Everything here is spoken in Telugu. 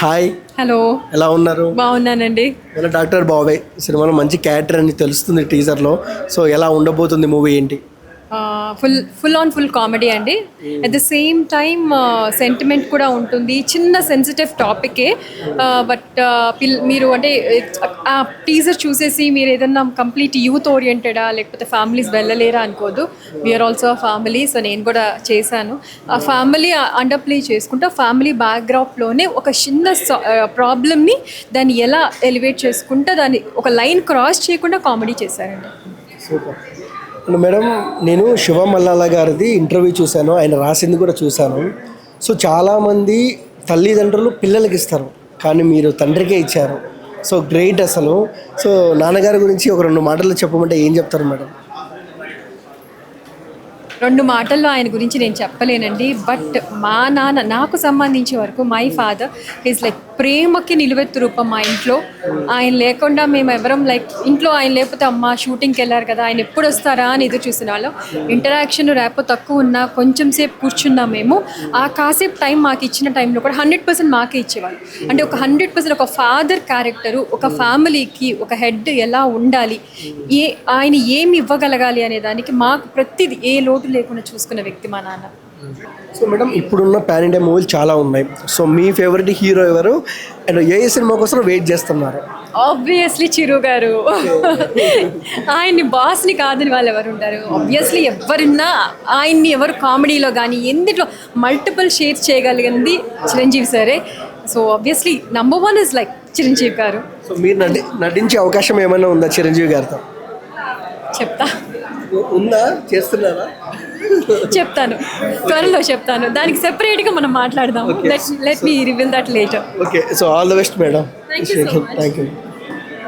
హాయ్. హలో. ఎలా ఉన్నారు? బాగున్నానండి. డాక్టర్ బాబాయ్ సినిమాలో మంచి క్యారెక్టర్ అని తెలుస్తుంది టీజర్లో. సో ఎలా ఉండబోతుంది మూవీ ఏంటి? ఫుల్ కామెడీ అండి. At the same time sentiment కూడా ఉంటుంది. చిన్న సెన్సిటివ్ టాపికే. బట్ మీరు అంటే ఆ టీజర్ చూసేసి మీరు ఏదన్నా కంప్లీట్ యూత్ ఓరియంటెడా లేకపోతే ఫ్యామిలీస్ వెళ్ళలేరా అనుకోదు. We're also family. సో నేను కూడా చేశాను. ఆ ఫ్యామిలీ అండర్ ప్లే చేసుకుంటూ ఫ్యామిలీ బ్యాక్గ్రౌండ్లోనే ఒక చిన్న ప్రాబ్లమ్ని దాన్ని ఎలా ఎలివేట్ చేసుకుంటూ దాన్ని ఒక లైన్ క్రాస్ చేయకుండా కామెడీ చేశారండి. సూపర్. మేడం, నేను శివ మల్లాల గారిది ఇంటర్వ్యూ చూశాను, ఆయన రాసింది కూడా చూశాను. సో చాలామంది తల్లిదండ్రులు పిల్లలకి ఇస్తారు, కానీ మీరు తండ్రికే ఇచ్చారు. సో గ్రేట్ అసలు. సో నాన్నగారి గురించి ఒక 2 మాటలు చెప్పమంటే ఏం చెప్తారు మేడం? 2 మాటల్లో ఆయన గురించి నేను చెప్పలేనండి. బట్ మా నాన్న, నాకు సంబంధించే వరకు మై ఫాదర్ ఈజ్ లైక్ ప్రేమకి నిలువెత్తు రూపం మా ఇంట్లో. ఆయన లేకుండా మేము ఎవరం లైక్ ఇంట్లో ఆయన లేకపోతే అమ్మ షూటింగ్కి వెళ్ళారు కదా, ఆయన ఎప్పుడు వస్తారా అని ఎదురు చూసిన వాళ్ళం. ఇంటరాక్షన్ రేపు తక్కువ ఉన్నా కొంచెం సేపు కూర్చున్నాం మేము. ఆ కాసేపు టైం మాకు ఇచ్చిన టైంలో కూడా 100% మాకే ఇచ్చేవాళ్ళు. అంటే ఒక 100% ఒక ఫాదర్ క్యారెక్టరు, ఒక ఫ్యామిలీకి ఒక హెడ్ ఎలా ఉండాలి, ఆయన ఏమి ఇవ్వగలగాలి అనే దానికి మాకు ప్రతిదీ ఏ లోటు లేకుండా చూసుకున్న వ్యక్తి మా నాన్న. సో మేడం, ఇప్పుడున్న పాన్ ఇండియా మూవీలు చాలా ఉన్నాయి. సో మీ ఫేవరెట్ హీరో ఎవరు అండ్ ఏ సినిమా కోసం వెయిట్ చేస్తున్నారు? ఆబ్వియస్లీ చిరు గారు. ఆయన్ని బాస్ని కాదని వాళ్ళు ఎవరు ఉంటారు? ఆబ్వియస్లీ ఎవరున్నా ఆయన్ని ఎవరు కామెడీలో కానీ ఎందులో మల్టిపుల్ షేర్స్ చేయగలిగింది చిరంజీవి సరే. So obviously number 1 is like Chiranjeevi గారు. సో మీరు నటించే అవకాశం ఏమైనా ఉందా చిరంజీవి గారితో? చెప్తా. ఉందా? చేస్తున్నారా? చెప్తాను, త్వరలో చెప్తాను. దానికి సెపరేట్గా మనం మాట్లాడదాం. Let me reveal that later. Okay. So all the best madam. Thank you so much. Thank you.